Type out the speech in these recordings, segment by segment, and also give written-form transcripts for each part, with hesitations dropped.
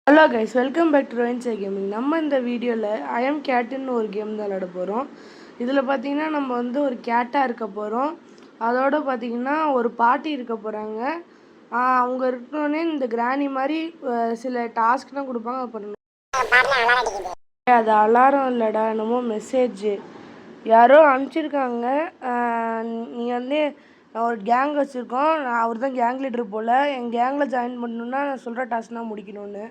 Hello guys, welcome back to ரோயின்சே gaming. நம்ம இந்த வீடியோவில் ஐ எம் கேட்டுன்னு ஒரு கேம் தான் விளையாட போகிறோம். இதில் பார்த்தீங்கன்னா நம்ம வந்து ஒரு கேட்டாக இருக்க போகிறோம். அதோடு பார்த்தீங்கன்னா ஒரு பாட்டி இருக்க போகிறாங்க. அவங்க இருக்கணுன்னே இந்த கிராணி மாதிரி சில டாஸ்க் தான் கொடுப்பாங்க. அது பண்ணணும். அது அலாரம் இல்லைடா, என்னமோ மெசேஜ் யாரோ அனுப்பிச்சிருக்காங்க. நீ வந்து ஒரு கேங் வச்சுருக்கோம், அவர் தான் கேங் லீடர் போல். என் கேங்கில் ஜாயின் பண்ணணுன்னா நான் சொல்கிற டாஸ்க் தான் முடிக்கணும்னு.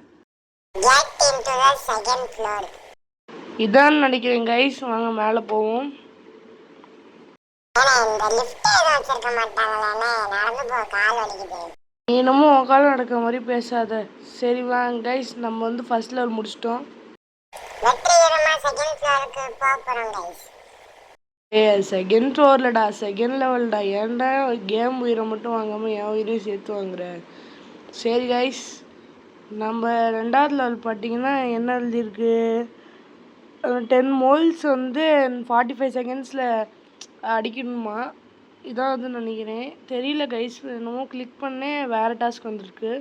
இதான் நினைக்கிறேன் கைஸ், வாங்க மேலே போவோம். என்னமோ உக்கால நடக்கிற மாதிரி பேசாத. சரி வாங்க கைஸ், நம்ம வந்து ஃபர்ஸ்ட் லெவல் முடிச்சிட்டோம். செகண்ட் ஃப்ளோர்லடா, செகண்ட் லெவல்டா. ஏன்டா கேம் உயிரை மட்டும் வாங்காமல் என் உயிரையும் சேர்த்து வாங்குற? சரி கைஸ், நம்ம ரெண்டாவது லெவல் பார்த்தீங்கன்னா என்ன எழுதியிருக்கு, 10 மோல்ஸ் வந்து 45 செகண்ட்ஸில் அடிக்கணுமா. இதான் வந்து நினைக்கிறேன், தெரியல கைஸ். என்னமோ கிளிக் பண்ணேன், வேறு டாஸ்க் வந்திருக்கு.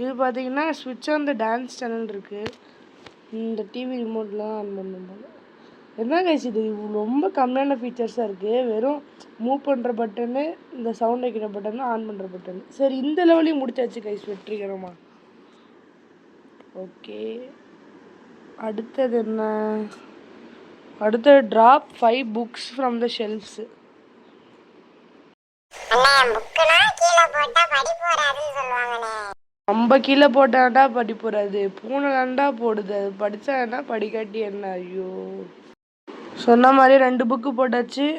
இது பார்த்தீங்கன்னா ஸ்விட்ச் ஆன் த டான்ஸ் சேனல் இருக்குது. இந்த டிவி ரிமோட்லாம் ஆன் பண்ணும்போது என்ன கைஸ், இது ரொம்ப கம்மியான ஃபீச்சர்ஸாக இருக்குது. வெறும் மூவ் பண்ணுற பட்டனு, இந்த சவுண்ட் வைக்கிற பட்டன், ஆன் பண்ணுற பட்டன். சரி, இந்த லெவலையும் முடிச்சாச்சு கைஸ் வெற்றிகரமாக. ஓகே, அடுத்தது என்ன? அடுத்தது drop 5 books from the shelves. நம்ம கீழே போட்டாண்டா படி போறாது, பூனை தாண்டா போடுது. அது படித்தா என்ன, படிக்காட்டி என்ன? ஐயோ, சொன்ன மாதிரி 2 புக்கு போட்டாச்சு.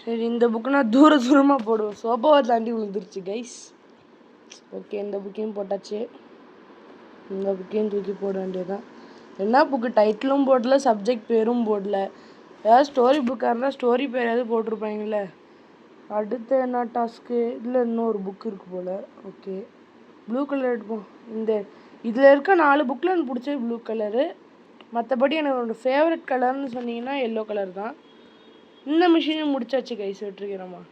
சரி, இந்த புக்கு நான் தூரமாக போடுவேன். சோபாவை தாண்டி விழுந்துருச்சு கைஸ். ஓகே, இந்த புக்கையும் போட்டாச்சு. இந்த புக்கையும் தூக்கி போட வேண்டியதான். என்ன புக்கு டைட்டிலும் போடல, சப்ஜெக்ட் பேரும் போடல. ஏதாவது ஸ்டோரி புக்காக இருந்தால் ஸ்டோரி பேர் ஏதாவது போட்டிருப்பாங்களே. அடுத்து என்ன டாஸ்க்கு? இதில் இன்னொரு புக்கு இருக்குது போல். ஓகே, ப்ளூ கலர் எடுப்போம். இதில் இருக்க 4 புக்கில் எனக்கு பிடிச்சது ப்ளூ கலரு. மற்றபடி எனக்கு ஃபேவரட் கலர்னு சொன்னீங்கன்னா எல்லோ கலர் தான். இந்த மிஷினையும் முடிச்சாச்சு கைஸ் வெற்றிகரமா.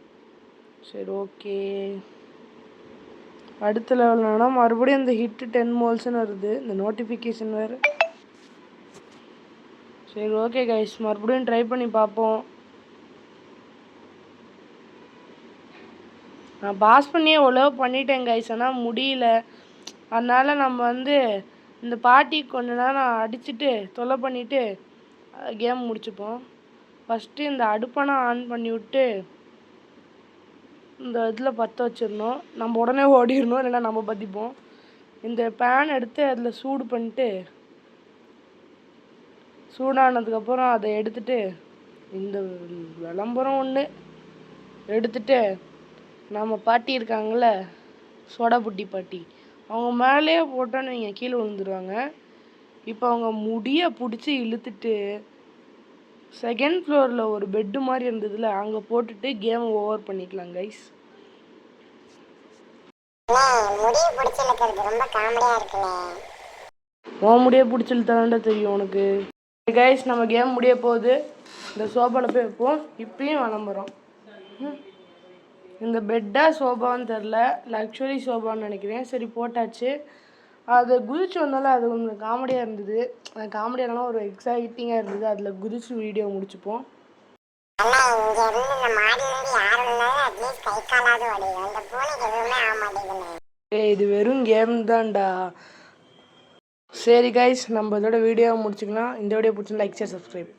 சரி, ஓகே. அடுத்த லெவல்னா மறுபடியும் இந்த ஹிட்டு 10 மோல்ஸ்ன்னு வருது, இந்த நோட்டிஃபிகேஷன் வேறு. சரி, ஓகே கைஸ், மறுபடியும் ட்ரை பண்ணி பார்ப்போம். நான் பாஸ் பண்ணியே உழவு பண்ணிட்டேன் கைஸ், ஆனால் முடியல. அதனால் நம்ம வந்து இந்த பாட்டி கொஞ்ச நேரம் அடிச்சுட்டு தொலை பண்ணிவிட்டு கேம் முடிச்சுப்போம். ஃபஸ்ட்டு இந்த அடுப்பனை ஆன் பண்ணி விட்டு இந்த இதில் பற்ற வச்சிடணும். நம்ம உடனே ஓடிடணும், இல்லைன்னா நம்ம பற்றிப்போம். இந்த பேன் எடுத்து அதில் சூடு பண்ணிட்டு, சூடானதுக்கப்புறம் அதை எடுத்துட்டு, இந்த விளம்பரம் ஒன்று எடுத்துட்டு, நம்ம பாட்டி இருக்காங்கள, சோடா புட்டி பாட்டி, அவங்க மேலேயே போட்டோன்னு வைங்க, கீழே விழுந்துருவாங்க. இப்போ அவங்க முடியை பிடிச்சி இழுத்துட்டு செகண்ட் ஃப்ளோரில் ஒரு பெட்டு மாதிரி இருந்ததுல, அங்கே போட்டுட்டு கேம் ஓவர் பண்ணிக்கலாம் கைஸ். உன் முடிய பிடிச்சி இழுத்தாண்டா தெரியும் உனக்கு. கைஸ், நம்ம கேம் முடிய போகுது. இந்த சோபாவில் போய் வைப்போம். இப்பயும் விளம்பரம். இந்த பெட்டா சோபான்னு தெரில, லக்ஸுரி சோபான்னு நினைக்கிறேன். சரி, போட்டாச்சு. அது குதிச்சு வந்தாலும் அது கொஞ்சம் காமெடியாக இருந்தது. காமெடியானாலும் ஒரு எக்ஸைட்டிங்காக இருந்தது. அதில் குதிச்சு வீடியோ முடிச்சுப்போம். இது வெறும் கேம் தான்டா. சரி கைஸ், நம்ம இதோட வீடியோவை முடிச்சுக்கலாம். இந்த வீடியோ பிடிச்சிருந்தா லைக், ஷேர், சப்ஸ்கிரைப்.